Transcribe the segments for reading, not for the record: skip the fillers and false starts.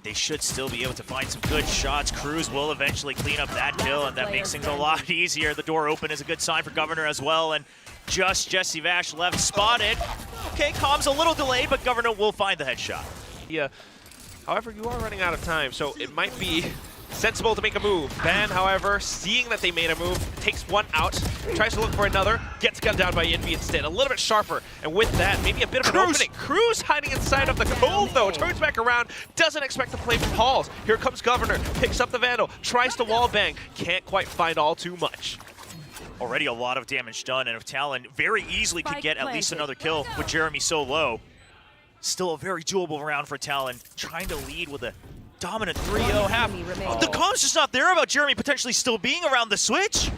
they should still be able to find some good shots. Cruz will eventually clean up that kill, and that makes things a lot easier. The door open is a good sign for Governor as well, and just Jesse Vash left spotted. Okay, Com's a little delayed, but Governor will find the headshot. Yeah. However, you are running out of time, so it might be sensible to make a move. Ban, however, seeing that they made a move, takes one out, tries to look for another, gets gunned down by Envy instead. A little bit sharper, and with that, maybe a bit of an opening. Cruz hiding inside of the cove, though, turns back around, doesn't expect to play from halls. Here comes Governor, picks up the Vandal, tries to wall bang, can't quite find all too much. Already a lot of damage done, and if Talon very easily could get at least another kill with Jeremy so low. Still a very doable round for Talon, trying to lead with a dominant 3-0 half. The comms just not there about Jeremy potentially still being around the switch.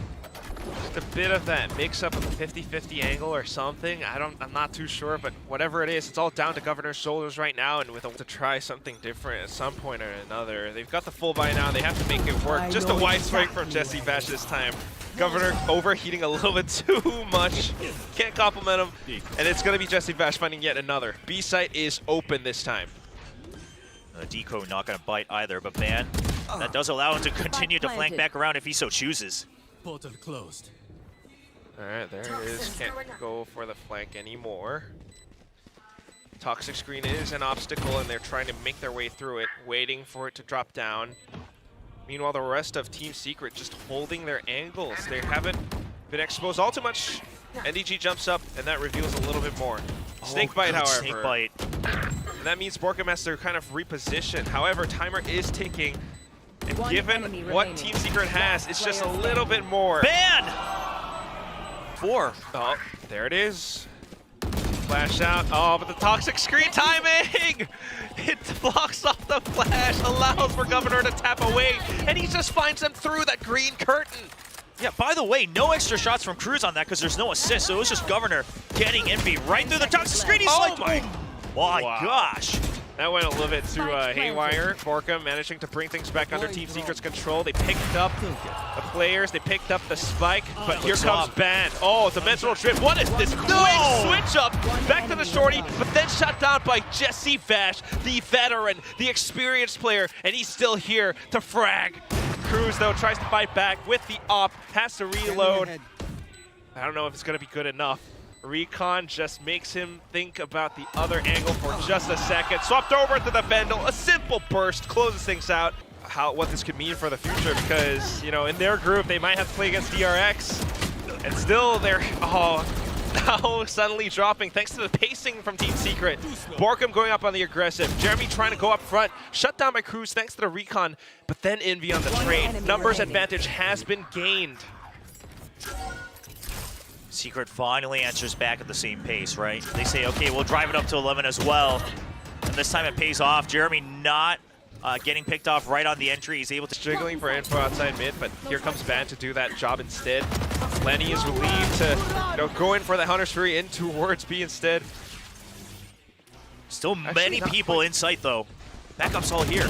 Just a bit of that mix-up of a 50-50 angle or something. I'm not too sure, but whatever it is, it's all down to Governor's shoulders right now, and with to try something different at some point or another. They've got the full buy now. They have to make it work. Just a wide strike from Jesse Vash this time. Governor overheating a little bit too much. Can't compliment him, and it's going to be Jesse Vash finding yet another. B site is open this time. Deco not going to bite either, but Ban, that does allow him to continue to flank back around if he so chooses. Portal closed. All right, there it is. Can't go for the flank anymore. Toxic screen is an obstacle, and they're trying to make their way through it, waiting for it to drop down. Meanwhile, the rest of Team Secret just holding their angles. They haven't been exposed all too much. NDG jumps up, and that reveals a little bit more. Snakebite, however. Snakebite. And that means Borkham has to kind of reposition. However, timer is ticking. And given what Team Secret has, it's just a little bit more. Ban! 4. Oh, there it is. Flash out. Oh, but the toxic screen timing! It blocks off the flash, allows for Governor to tap away, and he just finds them through that green curtain. Yeah, by the way, no extra shots from Cruz on that because there's no assist, so it was just Governor getting Envy right through the toxic screen. He's like, my gosh. That went a little bit too haywire. Borkham managing to bring things back under Team Secret's control. They picked up the players, they picked up the spike, but here comes Ban. Oh, dimensional drift. What is this quick switch up? Back to the shorty, but then shut down by Jesse Vash, the veteran, the experienced player, and he's still here to frag. Cruz, though, tries to fight back with the op, has to reload. I don't know if it's going to be good enough. Recon just makes him think about the other angle for just a second. Swapped over to the Vandal, a simple burst, closes things out. What this could mean for the future, because, you know, in their group, they might have to play against DRX, and still they're, now suddenly dropping thanks to the pacing from Team Secret. Borkham going up on the aggressive. Jeremy trying to go up front, shut down by Cruz thanks to the recon, but then Envy on the trade. Numbers advantage has been gained. Secret finally answers back at the same pace, right? They say, okay, we'll drive it up to 11 as well. And this time it pays off. Jeremy not getting picked off right on the entry. He's able to... Jiggling for info outside mid, but here comes Ban to do that job instead. Lenny is relieved to go in for the Hunter's Fury in towards B instead. Still many people in sight, though. Backup's all here.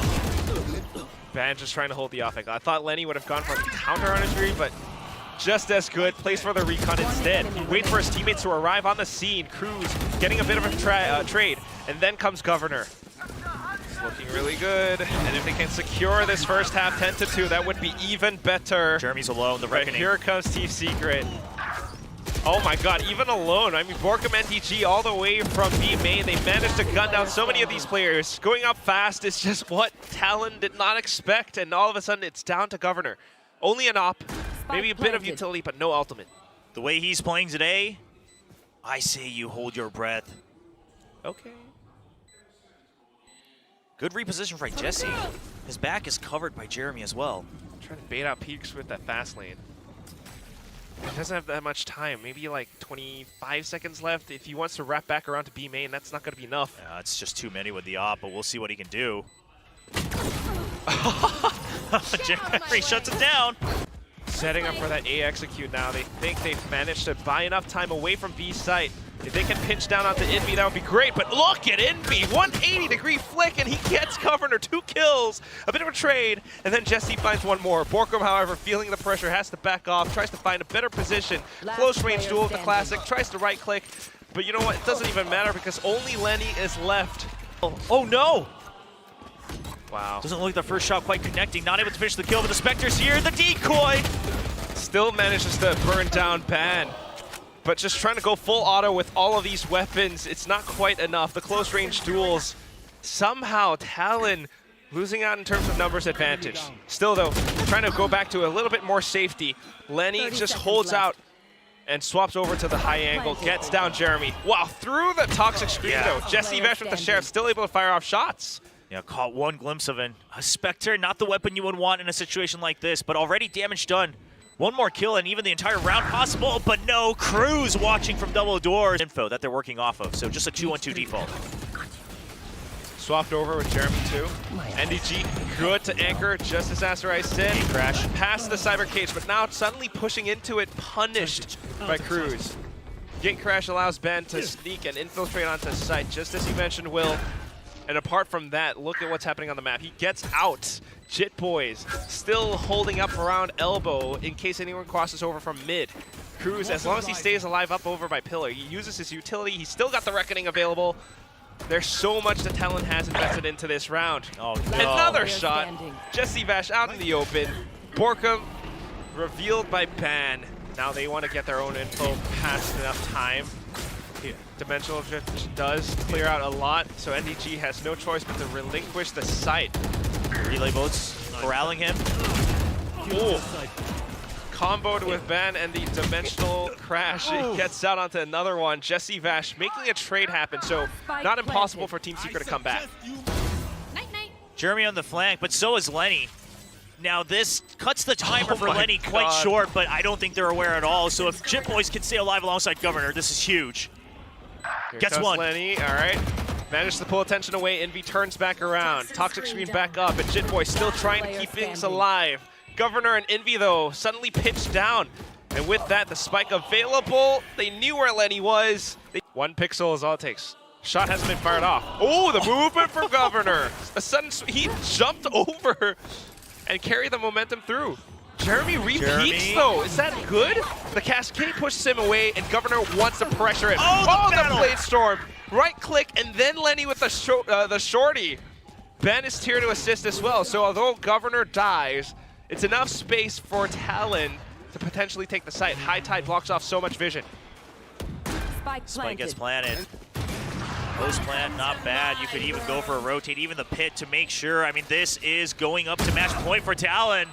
Ban just trying to hold the off angle. I thought Lenny would have gone for the counter Hunter's Fury, but just as good. Plays for the recon instead. Wait for his teammates to arrive on the scene. Cruz getting a bit of a trade, and then comes Governor. It's looking really good, and if they can secure this first half 10-2, that would be even better. Jeremy's alone, the reckoning. Here comes Team Secret. Oh my god, even alone. I mean, Borkham NTG all the way from B main. They managed to gun down so many of these players. Going up fast is just what Talon did not expect, and all of a sudden it's down to Governor. Only an op. Maybe a bit of utility, but no ultimate. The way he's playing today, I say you hold your breath. Okay. Good reposition for Jesse. His back is covered by Jeremy as well. Trying to bait out peaks with that fast lane. He doesn't have that much time. Maybe like 25 seconds left. If he wants to wrap back around to B main, that's not going to be enough. Yeah, it's just too many with the op, but we'll see what he can do. Jeremy shuts it down. Setting up for that A execute now. They think they've managed to buy enough time away from B site. If they can pinch down onto Envy, that would be great. But look at Envy, 180-degree flick, and he gets Governor 2 kills. A bit of a trade, and then Jesse finds one more. Borkham, however, feeling the pressure, has to back off, tries to find a better position. Close range duel of the classic, tries to right click. But you know what? It doesn't even matter because only Lenny is left. Oh no! Wow. Doesn't look like the first shot quite connecting. Not able to finish the kill, but the Spectre's here. The decoy! Still manages to burn down Ban. But just trying to go full auto with all of these weapons, it's not quite enough. The close range duels, somehow Talon losing out in terms of numbers advantage. Still though, trying to go back to a little bit more safety. Lenny just holds out and swaps over to the high angle, gets down Jeremy. Wow, through the toxic screen though. Jesse Vesh with the Sheriff still able to fire off shots. Yeah, caught one glimpse of a Spectre, not the weapon you would want in a situation like this, but already damage done. One more kill and even the entire round possible, but no, Cruz watching from double doors. Info that they're working off of, so just a 2-1-2 default. Swapped over with Jeremy too. NDG good to anchor, just as Asarai said. Crash. Past the cyber cage, but now suddenly pushing into it, punished by Cruz. Gate crash allows Ben to sneak and infiltrate onto site, just as you mentioned, Will. And apart from that, look at what's happening on the map. He gets out. Jit Boys still holding up around elbow in case anyone crosses over from mid. Cruz, as long as he stays alive up over by Pillar, he uses his utility. He's still got the Reckoning available. There's so much that Talon has invested into this round. Oh, no. Another shot. Jesse Vash out in the open. Borkum revealed by Ban. Now they want to get their own info past enough time. Dimensional Drift does clear out a lot, so NDG has no choice but to relinquish the site. Relay boats corralling him. Ooh. Comboed with Ben and the Dimensional Crash. It gets out onto another one. Jesse Vash making a trade happen, so not impossible for Team Secret to come back. Jeremy on the flank, but so is Lenny. Now this cuts the timer for Lenny God. quite short, but I don't think they're aware at all. So if Jit Boys can stay alive alongside Governor, this is huge. Here Gets comes one. Lenny, all right. Managed to pull attention away. Envy turns back around. Toxic Screen back up, and Jit Boy still trying to keep things alive. Governor and Envy, though, suddenly pitched down. And with that, the spike available. They knew where Lenny was. One pixel is all it takes. Shot hasn't been fired off. Oh, the movement from Governor. A sudden, he jumped over and carried the momentum through. Jeremy repeats, though. Is that good? The Cascade pushes him away, and Governor wants to pressure it. Oh, the Blade Storm. Right click, and then Lenny with the shorty. Ben is here to assist as well. So although Governor dies, it's enough space for Talon to potentially take the site. High Tide blocks off so much vision. Spike gets planted. Post plant, not bad. You could even go for a rotate, even the pit to make sure. I mean, this is going up to match point for Talon.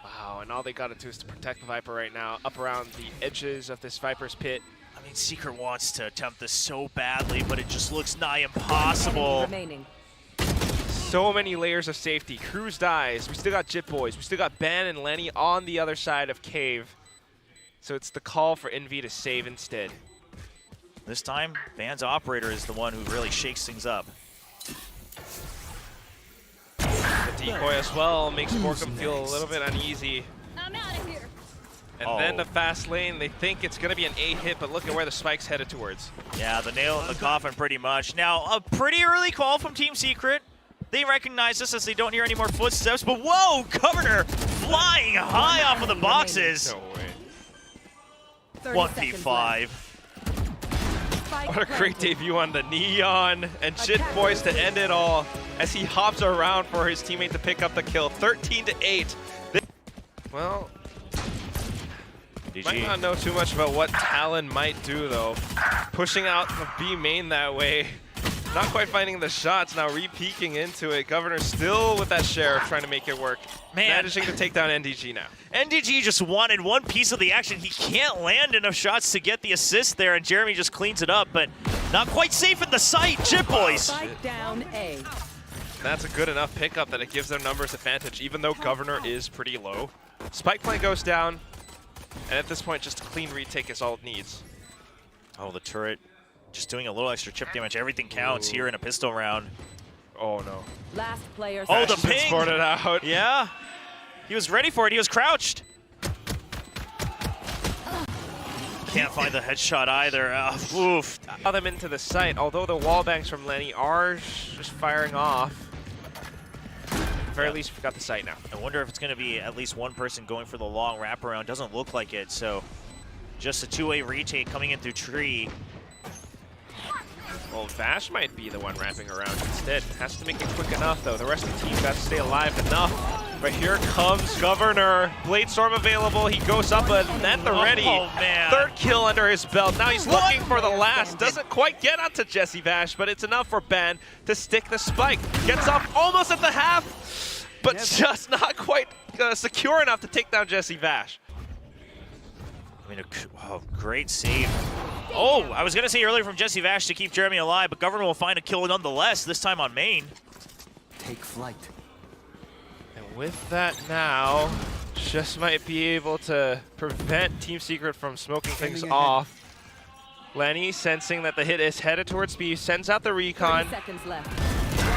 Wow, and all they got to do is to protect the Viper right now, up around the edges of this Viper's pit. I mean, Secret wants to attempt this so badly, but it just looks nigh impossible. So many layers of safety. Cruz dies. We still got Jit Boys. We still got Ben and Lenny on the other side of Cave. So it's the call for Envy to save instead. This time, Ban's operator is the one who really shakes things up. The decoy as well makes Borkum feel a little bit uneasy. I'm out of here. And then the fast lane, they think it's going to be an A hit, but look at where the spike's headed towards. Yeah, the nail in the coffin pretty much. Now, a pretty early call from Team Secret. They recognize this as they don't hear any more footsteps, but whoa, Governor flying high off of the boxes. No way. 1v5. What a great debut on the Neon, and Jit Boys to end it all as he hops around for his teammate to pick up the kill. 13-8. Well, might not know too much about what Talon might do though. Pushing out the B main that way. Not quite finding the shots, now re-peeking into it. Governor still with that Sheriff trying to make it work. Man. Managing to take down NDG now. NDG just wanted one piece of the action. He can't land enough shots to get the assist there, and Jeremy just cleans it up, but not quite safe in the site. Jit Boys. Spike down A. That's a good enough pickup that it gives their numbers advantage, even though Governor is pretty low. Spike plant goes down, and at this point, just a clean retake is all it needs. Oh, the turret just doing a little extra chip damage. Everything counts here in a pistol round. Oh no. Last player. Oh, the Ashton ping! Sported out. Yeah. He was ready for it. He was crouched. Can't find the headshot either. Oof. Allow them into the site, although the wall bangs from Lenny are just firing off. At the very least, we've got the site now. I wonder if it's going to be at least one person going for the long wraparound. Doesn't look like it, so just a two-way retake coming in through tree. Well, Vash might be the one wrapping around instead. Has to make it quick enough, though. The rest of the team got to stay alive enough. But here comes Governor. Bladestorm available. He goes up at the ready. Oh, man. Third kill under his belt. Now he's looking for the last. Doesn't quite get onto Jesse Vash, but it's enough for Ben to stick the spike. Gets off almost at the half, but just not quite secure enough to take down Jesse Vash. I mean, great save. Oh, I was going to say earlier from Jesse Vash to keep Jeremy alive, but Governor will find a kill nonetheless, this time on main. Take flight. And with that now, just might be able to prevent Team Secret from smoking things off. Lenny, sensing that the hit is headed towards B, sends out the recon. 30 seconds left.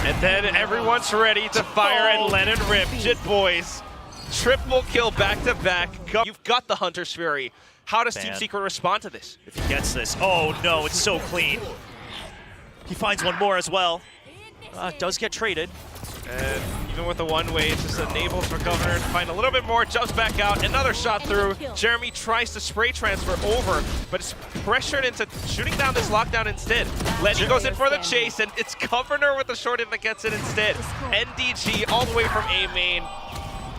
And then everyone's ready to fire and let it rip. Jit boys, triple kill back to back. You've got the Hunter's Fury. How does Team Secret respond to this? If he gets this, oh no, it's so clean. He finds one more as well. Does get traded. And even with the one-way, it just enables for Governor to find a little bit more, jumps back out, another shot through. Jeremy tries to spray transfer over, but is pressured into shooting down this lockdown instead. Lenny goes in for the chase, and it's Governor with the short hit that gets it instead. NDG all the way from A main.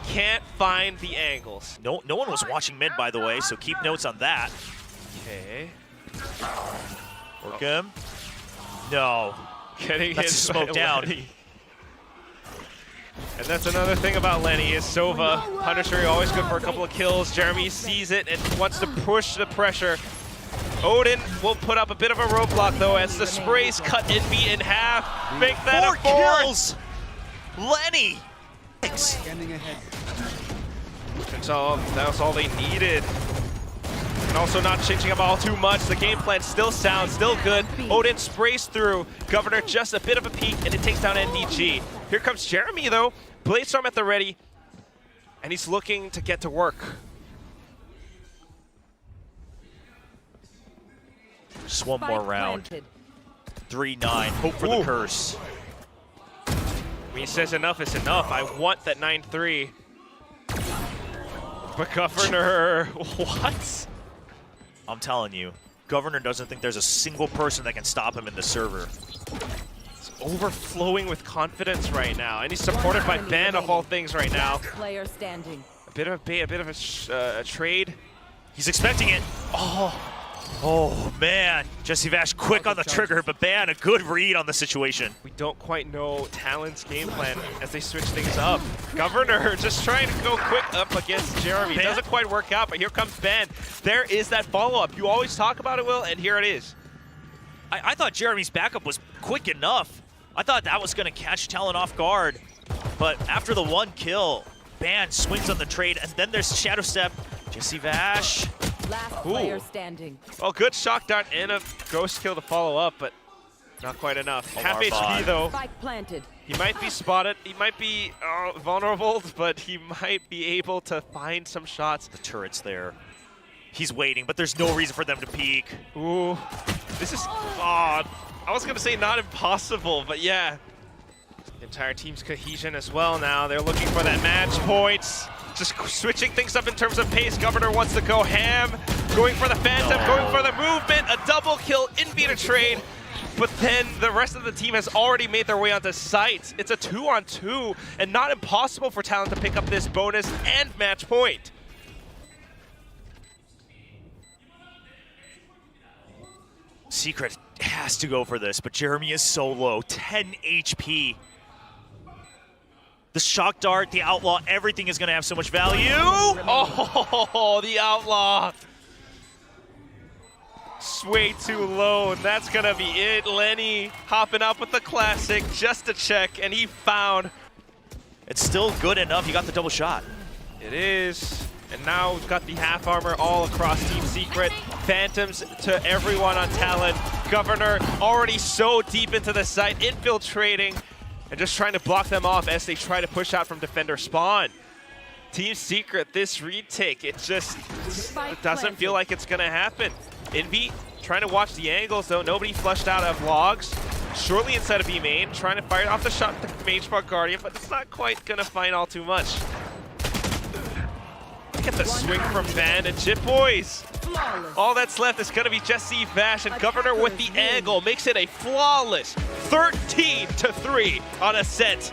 Can't find the angles. No one was watching mid, by the way, so keep notes on that. Okay. Work him. No. Getting That's hit smoked down. Lenny. And that's another thing about Lenny is Sova. Punisher always good for a couple of kills. Jeremy sees it and wants to push the pressure. Odin will put up a bit of a roadblock though as the sprays cut Envy in half. Make that a 4 kills. Lenny. Scanning ahead. That was all they needed. And also not changing up all too much. The game plan still sound, still good. Odin sprays through. Governor just a bit of a peek, and it takes down NDG. Here comes Jeremy, though. Bladestorm at the ready. And he's looking to get to work. Just one more round. Planted. 3-9. Hope for the curse. When he says enough is enough, I want that 9-3. But Governor, what? I'm telling you, Governor doesn't think there's a single person that can stop him in the server. It's overflowing with confidence right now, and he's supported by Ben of all things right now. Player standing. A bit of a bait, a bit of a trade. He's expecting it. Oh man, Jesse Vash quick on the trigger, but man, a good read on the situation. We don't quite know Talon's game plan as they switch things up. Governor just trying to go quick up against Jeremy. Ben. Doesn't quite work out, but here comes Ben. There is that follow-up. You always talk about it, Will, and here it is. I thought Jeremy's backup was quick enough. I thought that was going to catch Talon off guard. But after the one kill, Ben swings on the trade, and then there's Shadow Step. Jesse Vash. Last player standing. Well, good shock dart and a ghost kill to follow up, but not quite enough. Half Alarm HP, bot. though. Spike planted. He might be spotted. He might be vulnerable, but he might be able to find some shots. The turret's there. He's waiting, but there's no reason for them to peek. Ooh, this is odd. I was gonna say not impossible, but yeah. The entire team's cohesion as well now. They're looking for that match points. Just switching things up in terms of pace. Governor wants to go ham. Going for the Phantom, going for the movement. A double kill, Envy trade. But then the rest of the team has already made their way onto site. It's a 2-on-2 and not impossible for Talon to pick up this bonus and match point. Secret has to go for this, but Jeremy is so low, 10 HP. The shock dart, the outlaw, everything is gonna have so much value. Oh, the outlaw. It's way too low, and that's gonna be it. Lenny hopping up with the classic just to check, and he found. It's still good enough, he got the double shot. It is. And now we've got the half armor all across Team Secret. Phantoms to everyone on Talon. Governor already so deep into the site, infiltrating. And just trying to block them off as they try to push out from defender spawn. Team Secret, this retake, it just doesn't feel like it's gonna happen. Envy trying to watch the angles though, nobody flushed out of logs. Shortly inside of B main, trying to fire off the shot to Mage Park Guardian, but it's not quite gonna find all too much. Look at the swing from Van and Chip Boys. All that's left is going to be Jesse Vash, and Governor with the angle makes it a flawless 13-3 on Ascent.